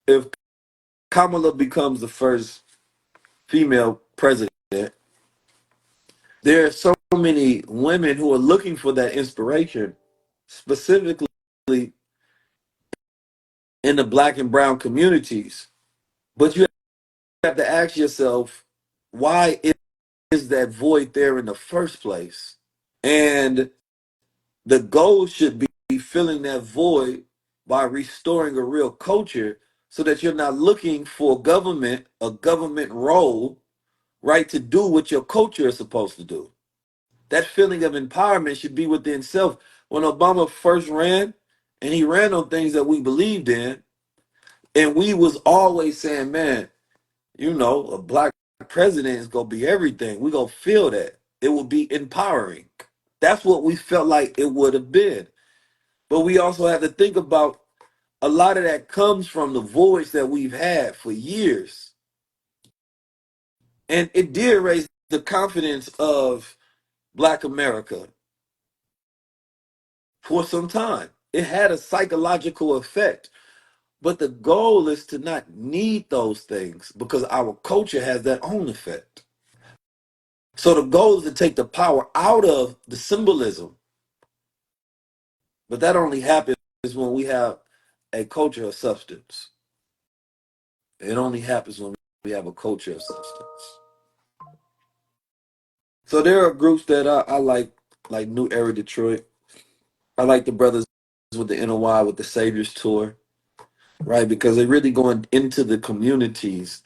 if Kamala becomes the first female president, there are so many women who are looking for that inspiration, specifically in the black and brown communities. But you have to ask yourself, why is that void there in the first place? And the goal should be filling that void by restoring a real culture so that you're not looking for government, a government role, right, to do what your culture is supposed to do. That feeling of empowerment should be within self. When Obama first ran, and he ran on things that we believed in, and we was always saying, man, a black president is gonna be everything. We gonna feel that. It will be empowering. That's what we felt like it would have been. But we also have to think about a lot of that comes from the voice that we've had for years. And it did raise the confidence of Black America for some time. It had a psychological effect. But the goal is to not need those things because our culture has that own effect. So the goal is to take the power out of the symbolism. But that only happens when we have a culture of substance. It only happens when we have a culture of substance. So there are groups that I like New Era Detroit. I like the brothers with the NOI with the Saviors Tour, right? Because they're really going into the communities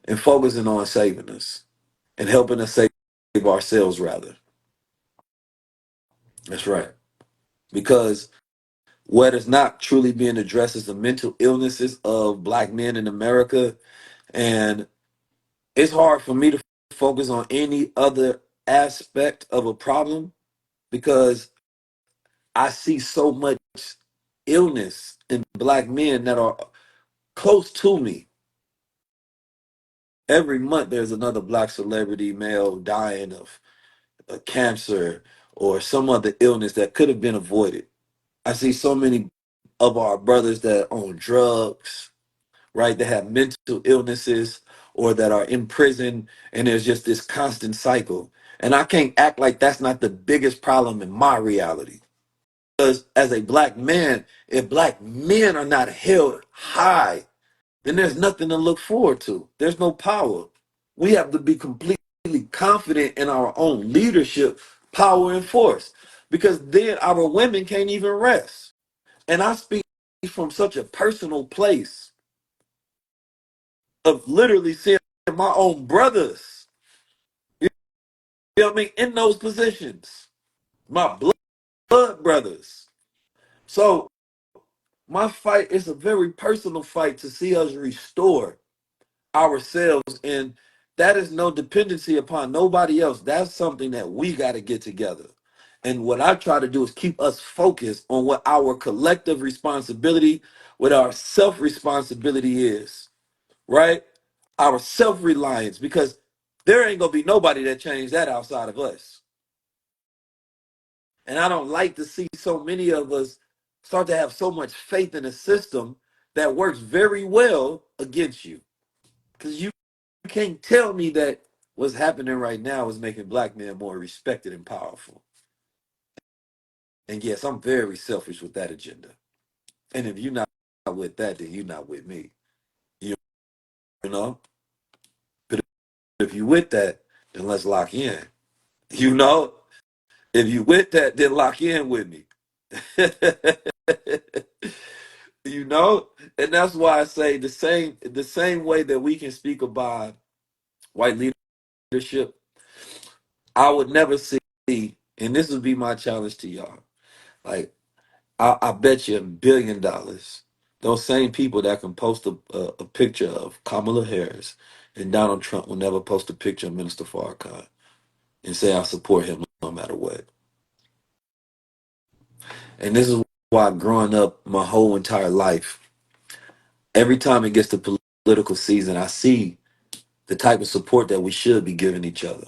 and focusing on saving us and helping us save ourselves, rather. That's right. Because what is not truly being addressed is the mental illnesses of Black men in America. And it's hard for me to focus on any other aspect of a problem because I see so much illness in Black men that are close to me. Every month, there's another Black celebrity male dying of cancer or some other illness that could have been avoided. I see so many of our brothers that are on drugs, right? That have mental illnesses or that are in prison, and there's just this constant cycle. And I can't act like that's not the biggest problem in my reality. Because as a Black man, if Black men are not held high, then there's nothing to look forward to. There's no power. We have to be completely confident in our own leadership, power, and force. Because then our women can't even rest. And I speak from such a personal place of literally seeing my own brothers, you know what I mean, in those positions, my blood brothers. So my fight is a very personal fight to see us restore ourselves. And that is no dependency upon nobody else. That's something that we got to get together. And what I try to do is keep us focused on what our collective responsibility, what our self responsibility is, right? Our self-reliance, because there ain't gonna be nobody that changed that outside of us. And I don't like to see so many of us start to have so much faith in a system that works very well against you. Because you can't tell me that what's happening right now is making Black men more respected and powerful. And yes, I'm very selfish with that agenda. And if you're not with that, then you're not with me. You know? But if you with that, then let's lock in. You know? If you with that, then lock in with me. you know? And that's why I say the same way that we can speak about white leadership, I would never see, and this would be my challenge to y'all. Like, I bet you $1 billion, those same people that can post a picture of Kamala Harris and Donald Trump will never post a picture of Minister Farrakhan and say I support him no matter what. And this is why growing up my whole entire life, every time it gets to political season, I see the type of support that we should be giving each other.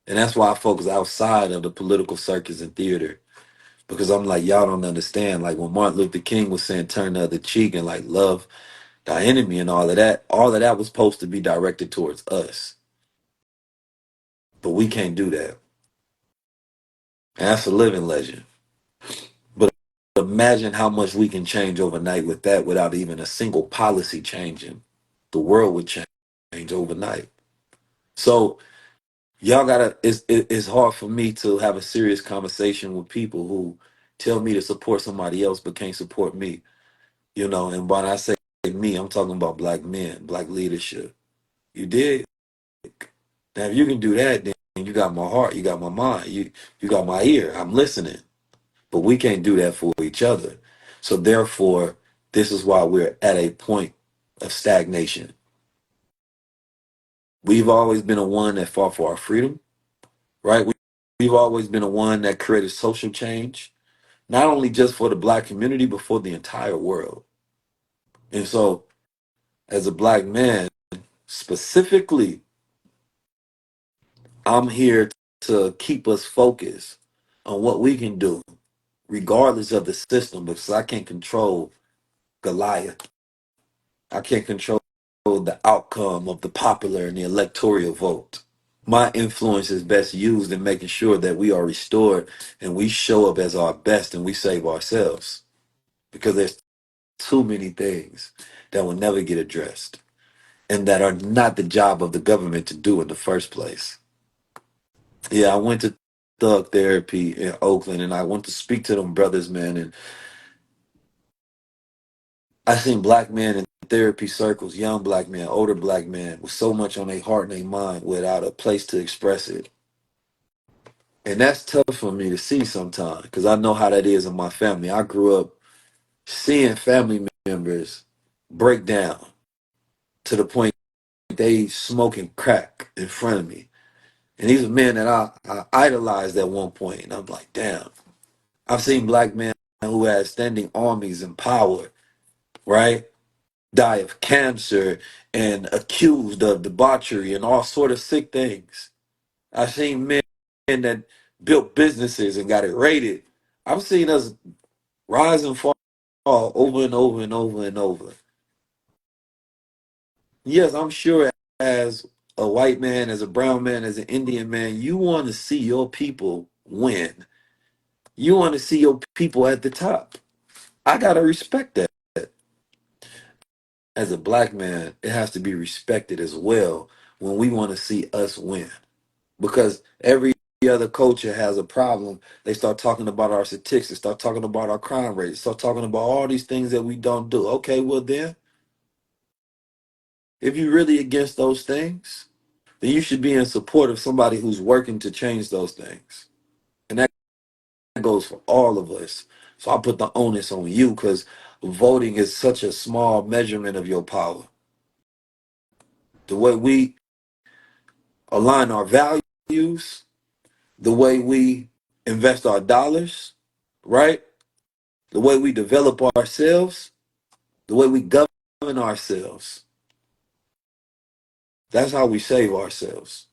And that's why I focus outside of the political circus and theater, because I'm like, y'all don't understand. Like when Martin Luther King was saying turn the other cheek and like love thy enemy and all of that was supposed to be directed towards us. But we can't do that. And that's a living legend. But imagine how much we can change overnight with that without even a single policy changing. The world would change overnight. So y'all gotta it's hard for me to have a serious conversation with people who tell me to support somebody else but can't support me. And when I say me, I'm talking about black men, black leadership. You did. Now if you can do that, then you got my heart, you got my mind, you got my ear. I'm listening. But we can't do that for each other. So therefore, this is why we're at a point of stagnation. We've always been a one that fought for our freedom, right? We've always been a one that created social change, not only just for the black community, but for the entire world. And so, as a black man, specifically, I'm here to keep us focused on what we can do, regardless of the system, because I can't control Goliath. I can't control the outcome of the popular and the electoral vote. My influence is best used in making sure that we are restored and we show up as our best and we save ourselves. Because there's too many things that will never get addressed and that are not the job of the government to do in the first place. Yeah, I went to thug therapy in Oakland and I went to speak to them brothers, man, and I seen black men in therapy circles, young black men, older black men, with so much on their heart and their mind without a place to express it. And that's tough for me to see sometimes because I know how that is in my family. I grew up seeing family members break down to the point they smoking crack in front of me. And these are men that I idolized at one point. And I'm like, damn. I've seen black men who had standing armies and power, right? Die of cancer and accused of debauchery and all sort of sick things. I've seen men that built businesses and got it rated. I've seen us rise and fall over and over and over and over. Yes, I'm sure as a white man, as a brown man, as an Indian man, you want to see your people win. You want to see your people at the top. I got to respect that. As a black man, it has to be respected as well when we want to see us win. Because every other culture has a problem. They start talking about our statistics, start talking about our crime rates, start talking about all these things that we don't do. Okay, well then, if you're really against those things, then you should be in support of somebody who's working to change those things. And that goes for all of us. So I put the onus on you because voting is such a small measurement of your power. The way we align our values, the way we invest our dollars, right? The way we develop ourselves, the way we govern ourselves. That's how we save ourselves.